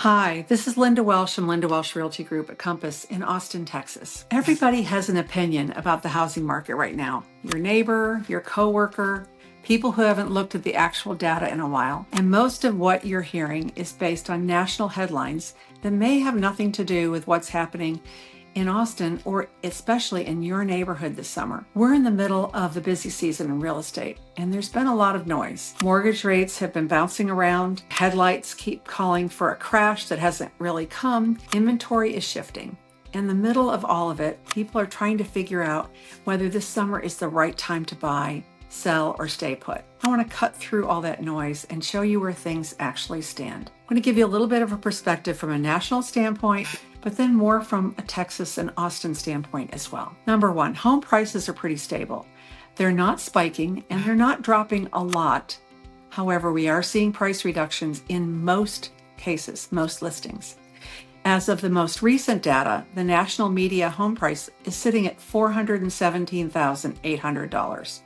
Hi, this is Linda Welsh from Linda Welsh Realty Group at Compass in Austin, Texas. Everybody has an opinion about the housing market right now. Your neighbor, your coworker, people who haven't looked at the actual data in a while. And most of what you're hearing is based on national headlines that may have nothing to do with what's happening in Austin or especially in your neighborhood this summer. We're in the middle of the busy season in real estate, and there's been a lot of noise. Mortgage rates have been bouncing around. Headlights keep calling for a crash that hasn't really come. Inventory is shifting. In the middle of all of it, people are trying to figure out whether this summer is the right time to buy, sell, or stay put. I want to cut through all that noise and show you where things actually stand. I'm going to give you a little bit of a perspective from a national standpoint, but then more from a Texas and Austin standpoint as well. Number one, home prices are pretty stable. They're not spiking and they're not dropping a lot. However, we are seeing price reductions in most cases, most listings. As of the most recent data, the national median home price is sitting at $417,800.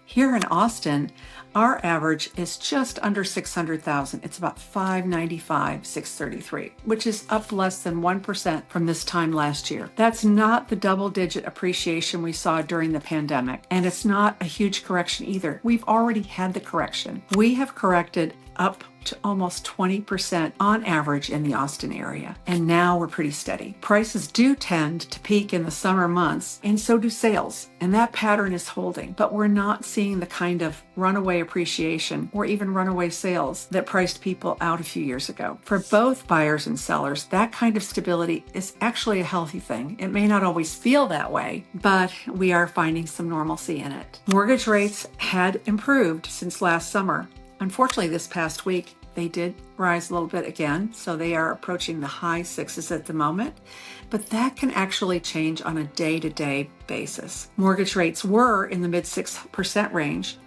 Here in Austin, our average is just under $600,000. It's about $595,633, $633, which is up less than 1% from this time last year. That's not the double-digit appreciation we saw during the pandemic, and it's not a huge correction either. We've already had the correction. We have corrected up to almost 20% on average in the Austin area, and now we're pretty steady. Prices do tend to peak in the summer months, and so do sales, and that pattern is holding, but we're not seeing the kind of runaway appreciation or even runaway sales that priced people out a few years ago. For both buyers and sellers, that kind of stability is actually a healthy thing. It may not always feel that way, but we are finding some normalcy in it. Mortgage rates had improved since last summer. Unfortunately, this past week, they did rise a little bit again, so they are approaching the high sixes at the moment, but that can actually change on a day-to-day basis. Mortgage rates were in the mid 6% range,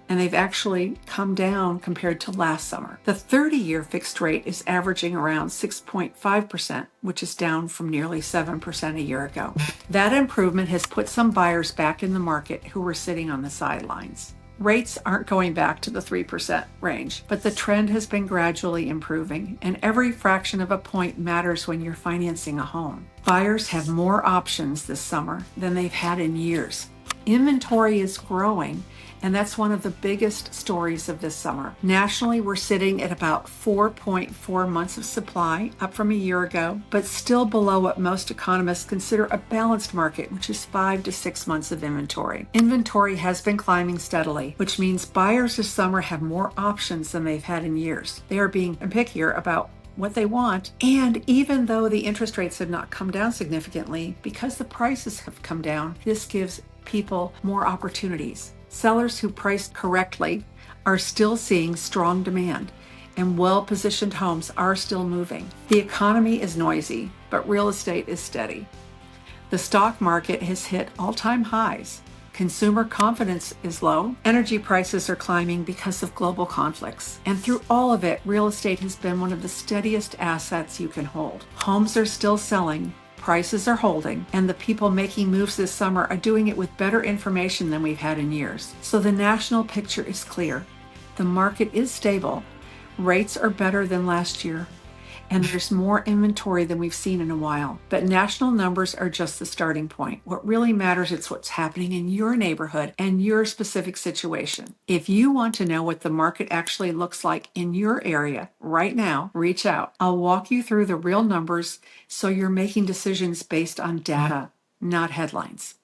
and they've actually come down compared to last summer. The 30-year fixed rate is averaging around 6.5%, which is down from nearly 7% a year ago. That improvement has put some buyers back in the market who were sitting on the sidelines. Rates aren't going back to the 3% range, but the trend has been gradually improving, and every fraction of a point matters when you're financing a home. Buyers have more options this summer than they've had in years. Inventory is growing, and that's one of the biggest stories of this summer. Nationally, we're sitting at about 4.4 months of supply, up from a year ago, but still below what most economists consider a balanced market, which is 5 to 6 months of inventory. Inventory has been climbing steadily, which means buyers this summer have more options than they've had in years. They are being pickier about what they want, and even though the interest rates have not come down significantly, because the prices have come down, this gives people more opportunities. Sellers who priced correctly are still seeing strong demand, and well-positioned homes are still moving. The economy is noisy, but real estate is steady. The stock market has hit all-time highs. Consumer confidence is low. Energy prices are climbing because of global conflicts. And through all of it, real estate has been one of the steadiest assets you can hold. Homes are still selling. Prices are holding, and the people making moves this summer are doing it with better information than we've had in years. So the national picture is clear. The market is stable. Rates are better than last year, and there's more inventory than we've seen in a while. But national numbers are just the starting point. What really matters is what's happening in your neighborhood and your specific situation. If you want to know what the market actually looks like in your area right now, reach out. I'll walk you through the real numbers so you're making decisions based on data, not headlines.